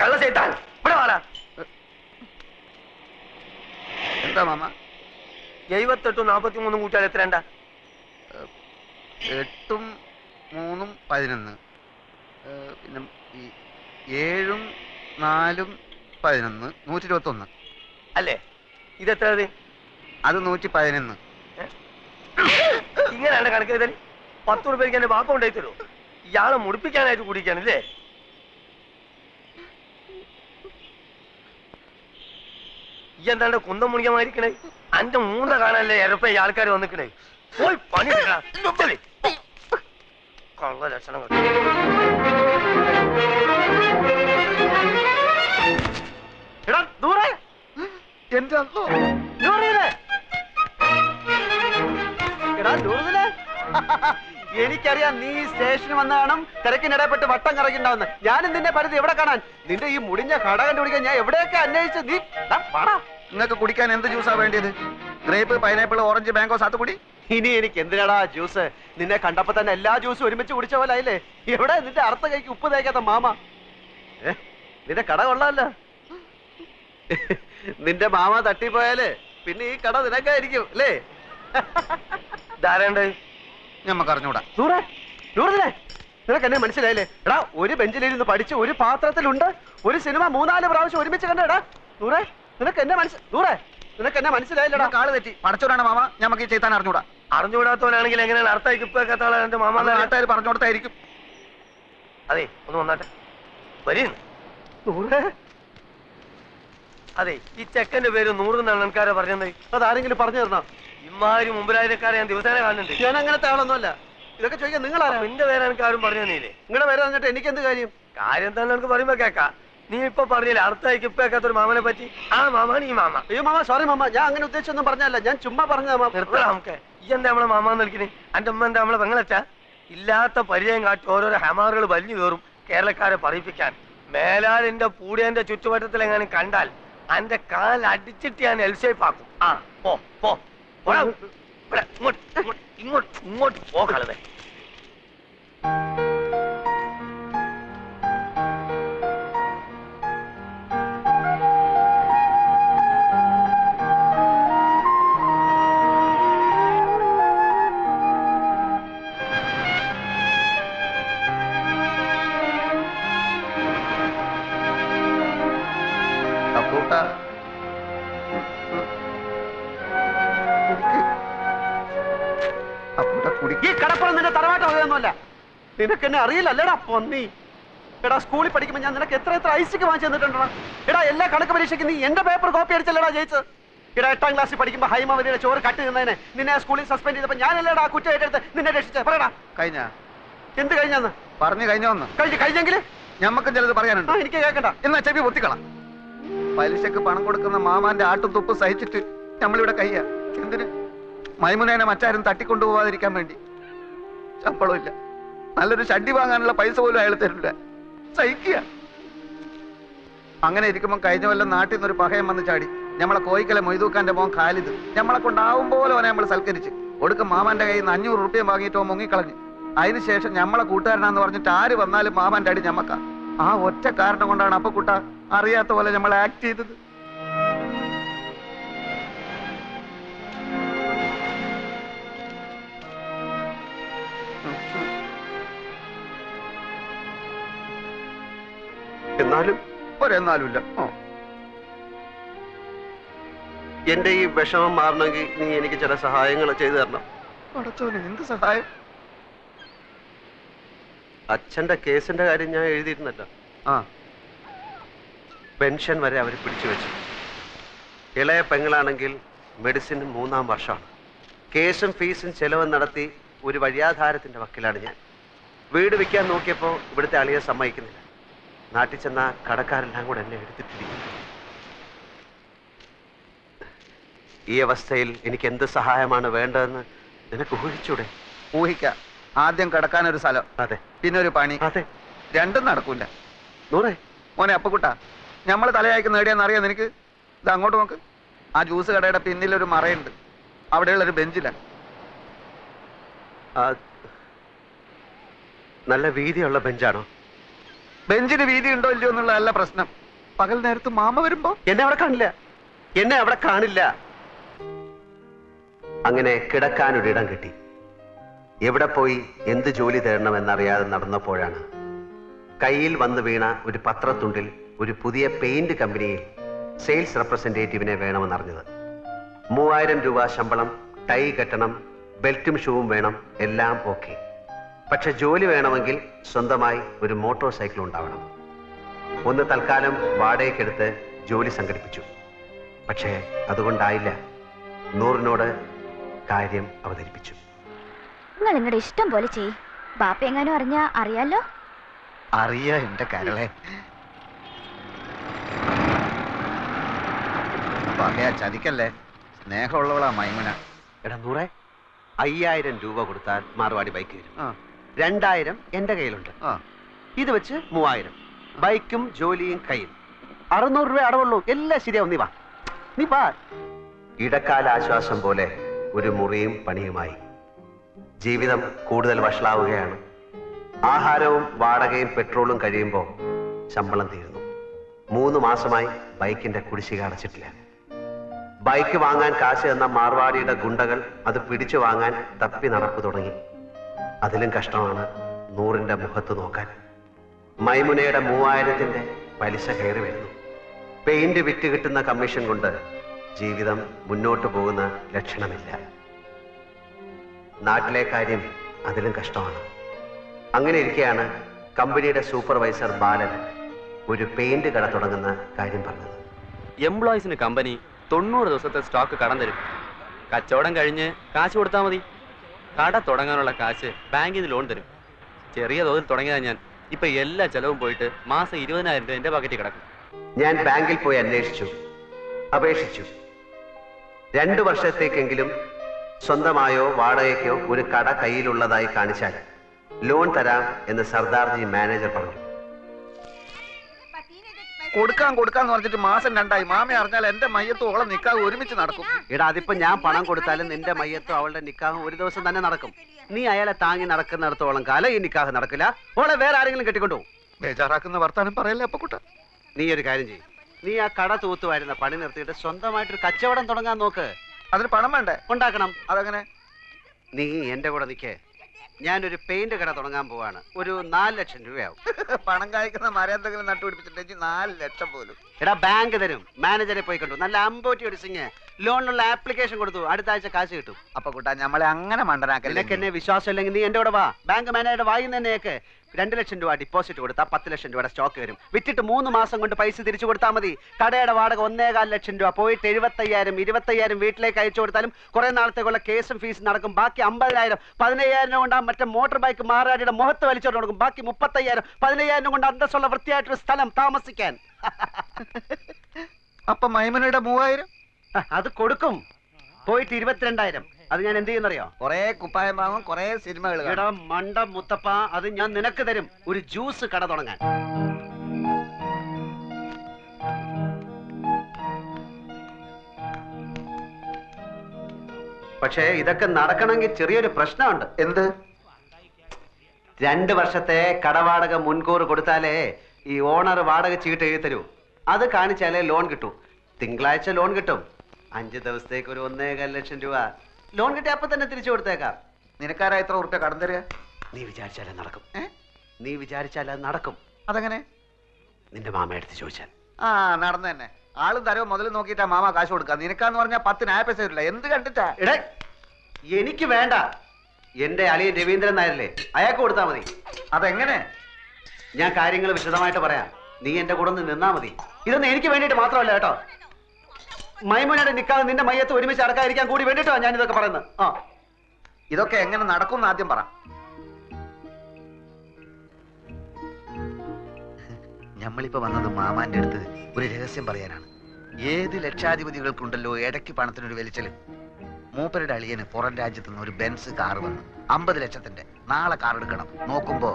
കള്ള ചെയ്താൽ ഇവിടെ വാടാ. എന്താ മാമ? 78 43 കൂട്ടിയാൽ എത്രണ്ടാ? 8 3 11. പിന്നെ 7 4 11 121 അല്ലേ? ഇതെത്ര? അത് 111. ഇങ്ങനെയാണ് കണക്ക് ചെയ്താൽ 10 രൂപയ്ക്ക് എന്റെ ബാപ്പ കൊണ്ടുപോയി തരൂ. ഇയാളെ മുടിപ്പിക്കാനായിട്ട് കുടിക്കാണില്ലേ? ഈ എന്താണ്ട് കുന്തം മുണിക്കമായിരിക്കണേ? അന്റെ മൂന്ന കാണാനല്ലേ എരപ്പ ഈ ആൾക്കാർ വന്നിക്കണേ? പോയി പണി കള്ള ലക്ഷണം. എടാ ദൂരെ എന്റെ എടാ ദൂരത്തില് എനിക്കറിയാം നീ സ്റ്റേഷനിൽ വന്ന കാണും തിരക്കിനിടപെട്ട് വട്ടം കറങ്ങിണ്ടാവുന്ന. ഞാനും നിന്റെ പരിധി എവിടെ കാണാൻ? നിന്റെ ഈ മുടിഞ്ഞ കട കണ്ടുപിടിക്കാൻ ഞാൻ എവിടെയൊക്കെ അന്വേഷിച്ചു. നീ നിങ്ങൾക്ക് കുടിക്കാൻ എന്ത് ജ്യൂസാ വേണ്ടിയത്? Grape, pineapple, orange, mango, sathukudi? ഇനി എനിക്ക് എന്തിനാടാ ജ്യൂസ്? നിന്നെ കണ്ടപ്പോ തന്നെ എല്ലാ ജ്യൂസും ഒരുമിച്ച് കുടിച്ച പോലെ ആയില്ലേ? എവിടെ നിന്റെ അർത്ഥ കൈക്ക് ഉപ്പ് തേക്കാത്ത മാമ? നിന്റെ കട കൊള്ളാമല്ലോ. നിന്റെ മാമ തട്ടിപ്പോയാല് പിന്നെ ഈ കട നിനക്കായിരിക്കും അല്ലേ? ധാരണ്ട് ഞമ്മക്ക് അറിഞ്ഞൂടാ. ദൂരെ ദൂരത്തില്ലേ? നിനക്ക് എന്നെ മനസ്സിലായില്ലേ? എടാ ഒരു ബെഞ്ചിലിരുന്ന് പഠിച്ച് ഒരു പാത്രത്തിലുണ്ട് ഒരു സിനിമ 3-4 പ്രാവശ്യം ഒരുമിച്ച് കണ്ടേടാ. ദൂരെ നിനക്ക് എന്നെ നിനക്ക് എന്നെ മനസ്സിലായില്ലടാ. കാള് തെറ്റി. പടച്ചോനാണ് മാമ. ഞമ്മക്ക് ഈ ചെയ്താൻ അറിഞ്ഞൂടാ. അറിഞ്ഞുകൂടാത്തവനാണെങ്കിൽ എങ്ങനെയാണ് അർത്ഥം ഇപ്പൊക്കെ എന്റെ മാമ? നാട്ടുകാർ പറഞ്ഞു കൊടുത്തായിരിക്കും. അതെ ഒന്ന് വന്നാട്ടെ വരീ. അതെ ഈ ചെക്കന്റെ പേര് 100 എന്നാണ് ആൾക്കാരെ പറഞ്ഞത്. അതാരെങ്കിലും പറഞ്ഞു തരണോ? ഇമാതിരി മുമ്പിലായക്കാരെ ഞാൻ ദിവസേന കാണുന്നുണ്ട്. ഞാൻ അങ്ങനത്തെ ആളൊന്നുമല്ല. ഇതൊക്കെ ചോദിക്കാൻ നിങ്ങളാരാ? നിന്റെ പേര് എനിക്ക് ആരും പറഞ്ഞു തന്നില്ലേ? നിങ്ങളുടെ പേര് തന്നിട്ട് എനിക്ക് എന്ത് കാര്യം? കാര്യം തന്നെ എനിക്ക് പറയുമ്പോ കേക്കാം. നീ ഇപ്പൊ പറഞ്ഞില്ല അർത്ഥമായിക്ക് ഇപ്പൊ കേൾക്കാത്തൊരു മാമനെ പറ്റി. ആ മാമാണ് ഈ മാമ. അയ്യോ മാമ സോറി മാമ, ഞാൻ അങ്ങനെ ഉദ്ദേശിച്ചൊന്നും പറഞ്ഞല്ല. ഞാൻ ചുമ്മാ പറഞ്ഞ നിർത്തണം. നമുക്ക് ഈ എന്താ നമ്മളെ മാമാന്ന് വിളിക്കണേ? എന്റെ അമ്മ എന്താ നമ്മളെ പെങ്ങളച്ചാ? ഇല്ലാത്ത പരിചയം കാട്ടി ഓരോരോ ഹമാറുകൾ വലിഞ്ഞു കയറും കേരളക്കാരെ പറയിപ്പിക്കാൻ. മേലാലിന്റെ പൂടിയന്റെ ചുറ്റുവട്ടത്തിൽ എങ്ങാനും കണ്ടാൽ എന്റെ കാൽ അടിച്ചിട്ട് ഞാൻ എൽഷേപ്പാക്കും. ആ പോ പോ ഇങ്ങോട്ട് പോ കളവേ. ഈ കടപ്പുറം നിന്റെ തറവാട്ടൊന്നുമല്ല. നിനക്ക് എന്നെ അറിയില്ലല്ലേടാ പൊന്നി. എടാ സ്കൂളിൽ പഠിക്കുമ്പോൾ ഞാൻ നിനക്ക് എത്ര ഐസിക്ക് വാങ്ങിച്ചു തന്നിട്ടുണ്ടോ? എടാ എല്ലാ കണക്ക് പരീക്ഷയ്ക്ക് നീ എന്റെ പേപ്പർ കോപ്പി അടിച്ചല്ലേടാ ജയിച്ചത്. എടാ 8ാം ക്ലാസ്സിൽ പഠിക്കുമ്പോൾ ഹൈമാവതിയുടെ ചോറ് കട്ട് നിന്നതിനെ നിന്നെ സ്കൂളിൽ സസ്പെൻഡ് ചെയ്തപ്പോ ഞാനല്ലേടാ കുറ്റം ഏറ്റെടുത്ത് നിന്നെ രക്ഷിച്ചത്. പറയടാ കഴിഞ്ഞ എന്ത് കഴിഞ്ഞാന്ന്? പറഞ്ഞു കഴിഞ്ഞോന്ന്? കഴിഞ്ഞെങ്കിൽ ഞമ്മക്കും ചിലത് പറയാനുണ്ട്. എനിക്ക് കേൾക്കണ്ട. എന്നാ ചെവി പൊത്തിക്കളാം. പലിശക്ക് പണം കൊടുക്കുന്ന മാമാന്റെ ആട്ടും തുപ്പും സഹിച്ചിട്ട് നമ്മളിവിടെ കയ്യ. എന്തിന്? മൈമുനേനെ മറ്റാരും തട്ടിക്കൊണ്ടുപോകാതിരിക്കാൻ വേണ്ടി. ശമ്പളമില്ല, നല്ലൊരു ഷഡ്ഡി വാങ്ങാനുള്ള പൈസ പോലും അയാൾ തരില്ല. സഹിക്കുക. അങ്ങനെ ഇരിക്കുമ്പോൾ കഴിഞ്ഞ കൊല്ലം നാട്ടിൽ നിന്നൊരു പഹയം വന്ന് ചാടി. നമ്മളെ കോയിക്കലെ മൊയ്തൂക്കാന്റെ മോൻ ഖാലിദ് നമ്മളെ കൊണ്ടാവും പോലെ അവനെ നമ്മൾ സൽക്കരിച്ച് ഒടുക്കം മാമാന്റെ കയ്യിൽ നിന്ന് 500 റുപ്യ വാങ്ങിയിട്ട് മുങ്ങിക്കളഞ്ഞു. അതിനുശേഷം നമ്മളെ കൂട്ടുകാരനാന്ന് പറഞ്ഞിട്ട് ആര് വന്നാലും മാമാന്റെ അടി ഞമ്മക്ക. ആ ഒറ്റ കാരണം കൊണ്ടാണ് അപ്പൊ കുട്ട അറിയാത്ത പോലെ നമ്മൾ ആക്ട് ചെയ്തത്. എന്നാലും ഒരെന്നാലുമില്ല. എന്റെ ഈ വിഷമം മാറണമെങ്കിൽ നീ എനിക്ക് ചില സഹായങ്ങൾ ചെയ്തു തരണം. എന്ത് സഹായം? അച്ഛന്റെ കേസിന്റെ കാര്യം ഞാൻ എഴുതിയിരുന്നല്ലോ. പെൻഷൻ വരെ അവർ പിടിച്ചു വെച്ചു. ഇളയ പെങ്ങളാണെങ്കിൽ മെഡിസിൻ 3ാം വർഷമാണ്. കേസും ഫീസും ചെലവും നടത്തി ഒരു വഴിയാധാരത്തിന്റെ വക്കിലാണ് ഞാൻ. വീട് വിൽക്കാൻ നോക്കിയപ്പോൾ ഇവിടുത്തെ അളിയെ സമ്മതിക്കുന്നില്ല. നാട്ടിൽ ചെന്ന കടക്കാരെല്ലാം കൂടെ എന്നെ എടുത്തിട്ടിരിക്കുന്നു. ഈ അവസ്ഥയിൽ എനിക്ക് എന്ത് സഹായമാണ് വേണ്ടതെന്ന് നിനക്ക് ഊഹിച്ചൂടെ? ഊഹിക്കാം. ആദ്യം കിടക്കാനൊരു സ്ഥലം, അതെ, പിന്നെ ഒരു പണി. അതെ, രണ്ടും നടക്കൂല. നൂറേ മോനെ അപ്പക്കുട്ടാ, നമ്മൾ തലയായിക്ക് നേടിയാന്ന് അറിയാം നിനക്ക്? ഇത് അങ്ങോട്ട് നോക്ക്. ആ ജ്യൂസ് കടയുടെ പിന്നിലൊരു മറയുണ്ട്. അവിടെയുള്ളൊരു ബെഞ്ചിലാണ്. നല്ല വീതിയുള്ള ബെഞ്ചാണോ? ബെഞ്ചിന് വീതി ഉണ്ടോ ഇല്ലയോ എന്നുള്ളതല്ല പ്രശ്നം. പകൽ നേരത്ത് മാമ വരുമ്പോ എന്നെ അവിടെ കാണില്ല. അങ്ങനെ കിടക്കാനൊരിടം കിട്ടി. എവിടെ പോയി എന്ത് ജോലി തേടണമെന്നറിയാതെ നടന്നപ്പോഴാണ് കയ്യിൽ വന്നു വീണ ഒരു പത്രത്തുണ്ടിൽ ഒരു പുതിയ പെയിന്റ് കമ്പനിയിൽ സെയിൽസ് റെപ്രസെന്റേറ്റീവിനെ വേണമെന്നറിഞ്ഞത്. 3000 രൂപ ശമ്പളം, ടൈ കെട്ടണം, ബെൽറ്റും ഷൂവും വേണം, എല്ലാം ഓക്കെ. പക്ഷെ ജോലി വേണമെങ്കിൽ സ്വന്തമായി ഒരു മോട്ടോർ സൈക്കിൾ ഉണ്ടാവണം. ഒന്ന് തൽക്കാലം വാടകയ്ക്കെടുത്ത് ജോലി സംഘടിപ്പിച്ചു. പക്ഷേ അതുകൊണ്ടായില്ല. നൂറിനോട് കാര്യം അവതരിപ്പിച്ചു. നിങ്ങൾ നിങ്ങളുടെ ഇഷ്ടം പോലെ ചെയ്യ്. ബാപ്പ എങ്ങാനും അറിഞ്ഞാ അറിയാലോ. അറിയാ എന്റെ കരളെ. പറയാ ചതിക്കല്ലേ, സ്നേഹമുള്ളവളാ മൈമുന. എടാ നൂറെ, 5000 രൂപ കൊടുത്താൽ മാർവാടി ബൈക്ക് വരും. 2000 എന്റെ കയ്യിലുണ്ട്. ഇത് വെച്ച് 3000. ബൈക്കും ജോലിയും കയ്യിൽ. 600 രൂപ അടവുള്ളൂ. എല്ലാം ശരിയാവും. നീ വാ. ഇടക്കാല ആശ്വാസം പോലെ ഒരു മുറിയും പണിയുമായി. ജീവിതം കൂടുതൽ വഷളാവുകയാണ്. ആഹാരവും വാടകയും പെട്രോളും കഴിയുമ്പോൾ ശമ്പളം തീരുന്നു. 3 മാസമായി ബൈക്കിന്റെ കുടിശ്ശിക അടച്ചിട്ടില്ല. ബൈക്ക് വാങ്ങാൻ കാശ് എന്ന മാർവാടിയുടെ ഗുണ്ടകൾ അത് പിടിച്ചു വാങ്ങാൻ തപ്പി നടപ്പ് തുടങ്ങി. അതിലും കഷ്ടമാണ് നൂറിന്റെ മുഖത്ത് നോക്കാൻ. മൈമുനയുടെ 3000ന്റെ പലിശ കയറി വരുന്നു. പെയിന്റ് വിറ്റ് കിട്ടുന്ന കമ്മീഷൻ കൊണ്ട് ജീവിതം മുന്നോട്ട് പോകുന്ന ലക്ഷണമില്ല. നാട്ടിലെ കാര്യം അതിലും കഷ്ടമാണ്. അങ്ങനെ ഇരിക്കെയാണ് കമ്പനിയുടെ സൂപ്പർവൈസർ ബാലൻ ഒരു പെയിന്റ് കട തുടങ്ങുന്ന കാര്യം പറഞ്ഞത്. എംപ്ലോയീസിന് കമ്പനി 90 ദിവസത്തെ സ്റ്റോക്ക് കടം തരും. കച്ചവടം കഴിഞ്ഞ് കാശ് കൊടുത്താൽ മതി. കട തുടങ്ങാനുള്ള കാശ് ബാങ്കിൽ നിന്ന് ലോൺ തരും. ചെറിയ തോതിൽ തുടങ്ങിയതാ ഞാൻ. ഇപ്പൊ എല്ലാ ചെലവും പോയിട്ട് മാസം 20,000 രൂപ എന്റെ പാക്കറ്റിൽ കിടക്കും. ഞാൻ ബാങ്കിൽ പോയി അപേക്ഷിച്ചു. 2 വർഷത്തേക്കെങ്കിലും സ്വന്തമായോ വാടകയ്ക്കോ ഒരു കട കയ്യിലുള്ളതായി കാണിച്ചാൽ ലോൺ തരാം എന്ന് സർദാർജി മാനേജർ പറഞ്ഞു. കൊടുക്കാന്ന് പറഞ്ഞിട്ട് മാസം 2ആയി. മാമ അറിഞ്ഞാൽ എന്റെ മയ്യത്തും ഓളെ നിക്കാഹ് ഒരുമിച്ച് നടക്കും. എടാ, അതിപ്പോ ഞാൻ പണം കൊടുത്താലും നിന്റെ മയ്യത്തും അവളുടെ നിക്കാഹും ഒരു ദിവസം തന്നെ നടക്കും. നീ അയാളെ താങ്ങി നടക്കുന്നിടത്തോളം കാലം ഈ നിക്കാഹ് നടക്കില്ല. ഓളെ വേറെ ആരെങ്കിലും കെട്ടിക്കൊണ്ടു. ബേജാറാക്കുന്ന വർത്താനം പറയല്ലേ അപ്പൊ കുട്ട. നീ ഒരു കാര്യം ചെയ്യും. നീ ആ കട തൂത്തുവായിരുന്ന പണി നിർത്തിയിട്ട് സ്വന്തമായിട്ടൊരു കച്ചവടം തുടങ്ങാൻ നോക്ക്. അതിന് പണം വേണ്ടേ? ഉണ്ടാക്കണം. അതങ്ങനെ? നീ എന്റെ കൂടെ നിൽക്കേ. ഞാനൊരു പെയിന്റ് കട തുടങ്ങാൻ പോവാണ്. ഒരു 4 ലക്ഷം രൂപയാവും. പണം കായ്ക്കുന്ന മരം എന്തെങ്കിലും നട്ടുപിടിപ്പിച്ചിട്ടുണ്ടെങ്കിൽ 4 ലക്ഷം പോലും. എടാ, ബാങ്ക് തരും. മാനേജറെ പോയി കണ്ടു. നല്ല അമ്പോറ്റി ഒരു സിംഗ് ലോണിനുള്ള ആപ്ലിക്കേഷൻ കൊടുത്തു. അടുത്ത ആഴ്ച കാശ് കിട്ടും. അപ്പൊ കുട്ടാ നമ്മളെ അങ്ങനെ മണ്ടനാക്കല്ലേ. നിനക്ക് എന്നെ വിശ്വാസം ഇല്ലെങ്കിൽ നീ എന്റെ കൂടെ വാ. ബാങ്ക് മാനേജറുടെ വായി തന്നെയൊക്കെ 2 ലക്ഷം രൂപ ഡിപ്പോസിറ്റ് കൊടുത്താൽ 10 ലക്ഷം രൂപയുടെ സ്റ്റോക്ക് വരും. വിറ്റിട്ട് 3 മാസം കൊണ്ട് പൈസ തിരിച്ചു കൊടുത്താൽ മതി. കടയുടെ വാടക 1.25 ലക്ഷം രൂപ. പോയിട്ട് 75,000 25,000 വീട്ടിലേക്ക് അയച്ചു കൊടുത്താലും കുറെ നാളത്തേക്കുള്ള കേസും ഫീസും നടക്കും. ബാക്കി 50,000 15,000 കൊണ്ട് മറ്റേ മോട്ടോർ ബൈക്ക് മാറാടിയുടെ മുഖത്ത് വലിച്ചോണ്ട് കൊടുക്കും. ബാക്കി 35,000 15,000 കൊണ്ട് അന്തസ്സുള്ള വൃത്തിയായിട്ടൊരു സ്ഥലം താമസിക്കാൻ. അപ്പൊ മൈമനയുടെ 3000 അത് കൊടുക്കും. പോയിട്ട് 22,000. അത് ഞാൻ എന്ത് ചെയ്യുന്നറിയോ? കൊറേ കുപ്പായം വാങ്ങും, കൊറേ സിനിമകൾ. എടാ മണ്ട മുത്തപ്പ, അത് ഞാൻ നിനക്ക് തരും. ഒരു ജ്യൂസ് കട തുടങ്ങാൻ. പക്ഷേ ഇതൊക്കെ നടക്കണമെങ്കിൽ ചെറിയൊരു പ്രശ്നമുണ്ട്. എന്ത്? 2 വർഷത്തെ കടവാടക മുൻകൂർ കൊടുത്താലേ ഈ ഓണർ വാടക ചീട്ട് എഴുതി തരൂ. അത് കാണിച്ചാലേ ലോൺ കിട്ടൂ. തിങ്കളാഴ്ച ലോൺ കിട്ടും. 5 ദിവസത്തേക്ക് ഒരു 1.25 ലക്ഷം രൂപ ലോൺ കിട്ടി. അപ്പൊ തന്നെ തിരിച്ചു കൊടുത്തേക്കാം. നിനക്കാരാ എത്ര ഉറുപ്പ്യ കടം തരിക? നീ വിചാരിച്ചാലേ നടക്കും. നീ വിചാരിച്ചാൽ അത് നടക്കും. അതെങ്ങനെ? നിന്റെ മാമ എടുത്ത് ചോദിച്ചാൽ. നടന്നു തന്നെ. ആളും തരവ് മുതൽ നോക്കിയിട്ടാ മാമ കാശ് കൊടുക്കുക. നിനക്കാന്ന് പറഞ്ഞാൽ 10 ന്യായ പൈസ തരില്ല. എന്ത് കണ്ടിട്ടാ? എടേ, എനിക്ക് വേണ്ട. എന്റെ അളിയൻ രവീന്ദ്രൻ നായരല്ലേ, അയാൾക്ക് കൊടുത്താൽ മതി. അതെങ്ങനെ? ഞാൻ കാര്യങ്ങൾ വിശദമായിട്ട് പറയാം. നീ എന്റെ കൂടെ ഒന്ന് നിന്നാ മതി. ഇതൊന്നും എനിക്ക് വേണ്ടിയിട്ട് മാത്രമല്ല കേട്ടോ. മൈമുനയുടെ നിക്കാതെ നിന്റെ മയ്യത്ത് ഒരുമിച്ച് അടക്കാതിരിക്കാൻ കൂടി വേണ്ടിട്ടോ ഞാൻ ഇതൊക്കെ പറയുന്നത്. ഇതൊക്കെ എങ്ങനെ നടക്കും ആദ്യം പറ. ഞമ്മളിപ്പോ വന്നത് മാമാന്റെ അടുത്ത് ഒരു രഹസ്യം പറയാനാണ്. ഏത് ലക്ഷാധിപതികൾക്കുണ്ടല്ലോ ഇടയ്ക്ക് പണത്തിനൊരു വലിച്ചല്. മൂപ്പരുടെ അളിയന് പുറം രാജ്യത്ത് നിന്ന് ഒരു ബെൻസ് കാർ വന്നു. 50 ലക്ഷത്തിന്റെ. നാളെ കാർ എടുക്കണം. നോക്കുമ്പോ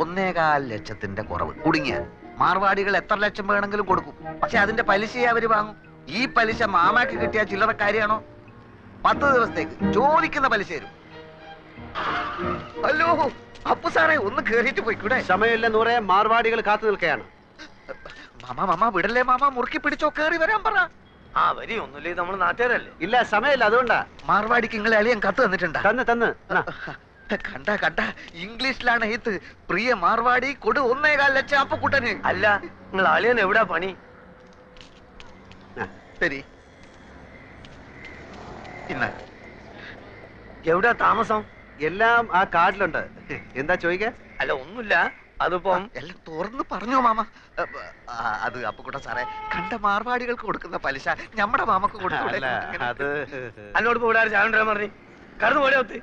1.25 ലക്ഷത്തിന്റെ കുറവ്. കുടുങ്ങിയ മാർവാടികൾ എത്ര ലക്ഷം വേണമെങ്കിലും കൊടുക്കും. പക്ഷെ അതിന്റെ പലിശയെ അവര് വാങ്ങും. ഈ പലിശ മാമാക്ക് കിട്ടിയ ചില്ലറ കാര്യമാണോ? 10 ദിവസത്തേക്ക് ചോദിക്കുന്ന പലിശ തരും. അപ്പു സാറേ ഒന്ന് കേറിയിട്ട് പോയിക്കൂടെ? സമയമില്ല നൂറെ, മാർവാടികൾ കാത്തു നിൽക്കുകയാണ്. മാമ വിടല്ലേ മാമ, മുറുക്കി പിടിച്ചോ, കേറി വരാൻ പറ. ആ വരി ഒന്നുമില്ലേ, നമ്മള് നാട്ടുകാരല്ലേ. ഇല്ല സമയമില്ല, അതുകൊണ്ടാ. മാർവാടിക്ക് നിങ്ങളെ അളിയൻ കത്ത് തന്നിട്ടുണ്ടാ? തന്ന് കണ്ട ഇംഗ്ലീഷിലാണ് എഴുത്ത്. പ്രിയ മാർവാടി കൊടു 1.25 ലക്ഷം അപ്പുക്കുട്ടന്. അല്ല, നിങ്ങൾ അളിയൻ എവിടാ പണി? ശരി, ഇന്ന് എവിടാ താമസം? എല്ലാം ആ കാർഡിലുണ്ട്. എന്താ ചോദിക്കാ? അല്ല ഒന്നുമില്ല, അതിപ്പം എല്ലാം തുറന്ന് പറഞ്ഞോ മാമ. അത് അപ്പുക്കുട്ട സാറേ, കണ്ട മാർവാടികൾക്ക് കൊടുക്കുന്ന പലിശ നമ്മുടെ മാമക്ക് കൊടുക്കൂടെ? അന്നോട് ഇവിടെ ചാണ്ടാ പറഞ്ഞു കടന്നു പോലെ ഒത്ത്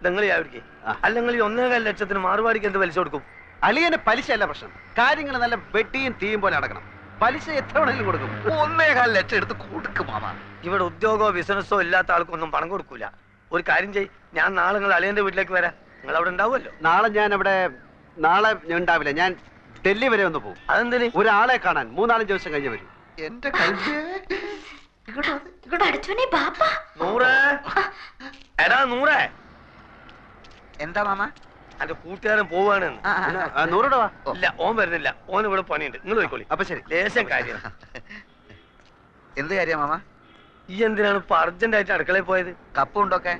നിങ്ങൾ ചാവിടിക്ക്. അല്ലെങ്കിൽ 1.25 ലക്ഷത്തിന് മാർവാടിക്ക് എന്ത് പലിശ കൊടുക്കും? അളിയന്റെ പലിശ അല്ല പ്രശ്നം, കാര്യങ്ങൾ നല്ല വെട്ടിയും തീയും പോലെ നടക്കണം. പലിശ എത്ര വേണമെങ്കിലും കൊടുക്കും. 1.25 ലക്ഷം എടുത്ത് കൊടുക്കും മാമ. ഇവിടെ ഉദ്യോഗമോ ബിസിനസ്സോ ഇല്ലാത്ത ആൾക്കൊന്നും പണം കൊടുക്കൂല. ഒരു കാര്യം ചെയ്, ഞാൻ നാളെ നിങ്ങൾ അളിയന്റെ വീട്ടിലേക്ക് വരാം. നിങ്ങൾ അവിടെ ഉണ്ടാവുമല്ലോ? നാളെ ഞാൻ ഉണ്ടാവില്ല, ഞാൻ ഡൽഹി വരെ ഒന്ന് പോകും. അതെന്തിന്? ഒരാളെ കാണാൻ 3-4 ദിവസം കഴിഞ്ഞ് വരും. എന്റെ നൂറേ, എടാ നൂറേ. എന്താ മാമ? എന്റെ കൂട്ടുകാരൻ പോവാണ്. നൂറുടെ വാ. ഇല്ല, ഓൻ വരുന്നില്ല, ഓൻ ഇവിടെ പണിയുണ്ട്. നിങ്ങൾ പോയിക്കോളി. അപ്പൊ ശരി, ലേശം കാര്യം. എന്ത് കാര്യം മാമ? ഈ എന്തിനാണ് ഇപ്പൊ അർജന്റ് ആയിട്ട് അടുക്കളയിൽ പോയത്? കപ്പുണ്ടൊക്കെ?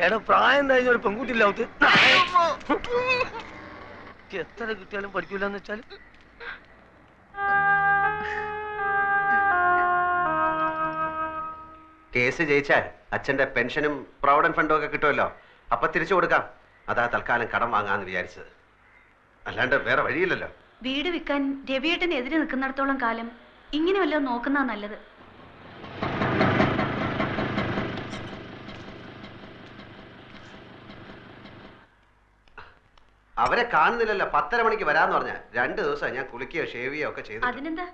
എടാ പ്രായം കഴിഞ്ഞ ഒരു പെൺകുട്ടിയില്ലാവത്ത് എത്ര കിട്ടിയാലും പഠിക്കൂലെന്ന് വെച്ചാൽ. കേസ് ജയിച്ചാൽ അച്ഛന്റെ പെൻഷനും പ്രൊവിഡന്റ് ഫണ്ടും ഒക്കെ കിട്ടുമല്ലോ, അപ്പൊ തിരിച്ചു കൊടുക്കാം. അതാ തൽക്കാലം കടം വാങ്ങാന്ന് വിചാരിച്ചത്, അല്ലാണ്ട് വേറെ വഴിയില്ലല്ലോ. വീട് വിൽക്കാൻ രവിയേട്ടനെതിരെ നിൽക്കുന്നിടത്തോളം കാലം ഇങ്ങനെ വല്ലതും നോക്കുന്നതാ നല്ലത്. അവരെ കാണുന്നില്ലല്ലോ, 10:30 മണിക്ക് വരാന്ന് പറഞ്ഞ 2 ദിവസം ഞാൻ കുളിക്കുകയോ ഷേവ് ചെയ്യുകയോ ഒക്കെ ചെയ്തു. അതിനെന്താ,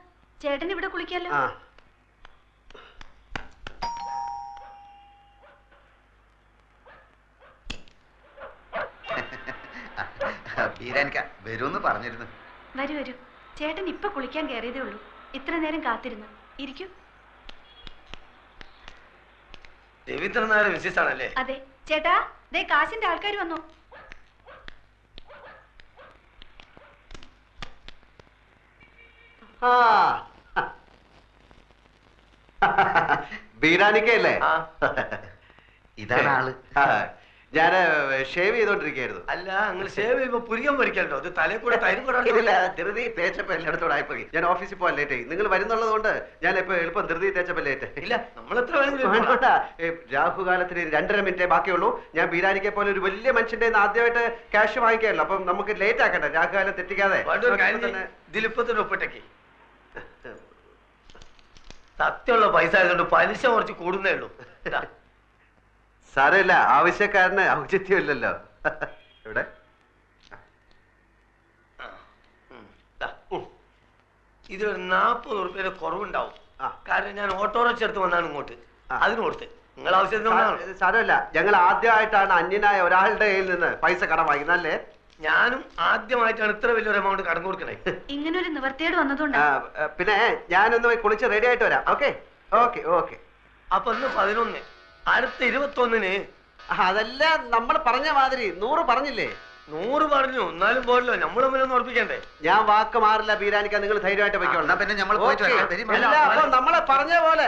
ചേട്ടൻ ഇവിടെ കുളിക്കാലോ. വരൂന്ന് പറഞ്ഞിരുന്നു. വരൂ, ചേട്ടൻ ഇപ്പൊ കുളിക്കാൻ കയറിയതേ ഉള്ളൂ. ഇത്ര നേരം കാത്തിരുന്നു. ഇരിക്കൂ. രവീന്ദ്രനാഥ് മിസ്സിസ് ആണല്ലേ? അതെ ചേട്ടാ, ദേ കാശിന്റെ ആൾക്കാർ വന്നു. ബീരാനിക്കല്ലേ? ഇതാണ് ആള്. ഞാൻ ഷേവ് ചെയ്തോണ്ടിരിക്കായിരുന്നു. അല്ല, നിങ്ങൾ ഷേവ് ചെയ്യുമ്പോ പുരികം പറിക്കല്ലോ, അത് തലയിൽ കൂടെ ധൃതി തേച്ചപ്പോ എല്ലായിടത്തോടെ ആയിപ്പോയി. ഞാൻ ഓഫീസിൽ പോകാൻ ലേറ്റ് ആയി. നിങ്ങൾ വരുന്നുള്ളത് കൊണ്ട് ഞാൻ ഇപ്പൊ എളുപ്പം ധൃതി തേച്ചപ്പോ ലേറ്റ്. ഇല്ല, നമ്മൾ എത്ര രാഹുകാലത്തിന് 2.5 മിനിറ്റേ ബാക്കിയുള്ളൂ. ഞാൻ ബീരാനിക്കെ പോലെ ഒരു വലിയ മനുഷ്യന്റെ ആദ്യമായിട്ട് ക്യാഷ് വാങ്ങിക്കാമല്ലോ, അപ്പം നമുക്ക് ലേറ്റ് ആക്കട്ടെ, രാഹുകാലം തെറ്റിക്കാതെ. ഇതിലിപ്പത്തിന് ഒപ്പിട്ടേക്ക്. സത്യമുള്ള പൈസ ആയതുകൊണ്ട് പലിശ കുറച്ച് കൂടുന്നേ ഉള്ളൂ. സാരമില്ല, ആവശ്യക്കാരന് ഔചിത്യമില്ലല്ലോ. ഇവിടെ ഇതൊരു 40 ഉറുപ്പിയുടെ കുറവുണ്ടാവും. കാരണം ഞാൻ ഓട്ടോറിക്ഷ എടുത്ത് വന്നാണ് ഇങ്ങോട്ട്, അതിന് കൊടുത്ത്. നിങ്ങൾ ആവശ്യത്തിന് സാരമില്ല, ഞങ്ങൾ ആദ്യമായിട്ടാണ് അന്യനായ ഒരാളുടെ കയ്യിൽ നിന്ന് പൈസ കടം വാങ്ങിക്കുന്നല്ലേ. ഞാനും ആദ്യമായിട്ടാണ് ഇത്ര വലിയൊരു എമൗണ്ട് കടം കൊടുക്കണേ. ഇങ്ങനൊരു നിവർത്തിയോട് വന്നതുകൊണ്ട് പിന്നെ ഞാനൊന്ന് പോയി കുളിച്ച് റെഡി ആയിട്ട് വരാം. Okay okay okay. അപ്പൊ ഇന്ന് 11, അടുത്ത 21-ന്. അതല്ല, നമ്മൾ പറഞ്ഞ മാതിരി 100 പറഞ്ഞില്ലേ? 100 പറഞ്ഞു, എന്നാലും പോരല്ലോ, നമ്മൾ തമ്മിലൊന്ന് ഉറപ്പിക്കണ്ടേ. ഞാൻ വാക്ക് മാറില്ല ബീരാനിക്ക, നിങ്ങൾ ധൈര്യമായിട്ട് വെക്കോളൂ. പിന്നെ നമ്മൾ നമ്മളെ പറഞ്ഞ പോലെ.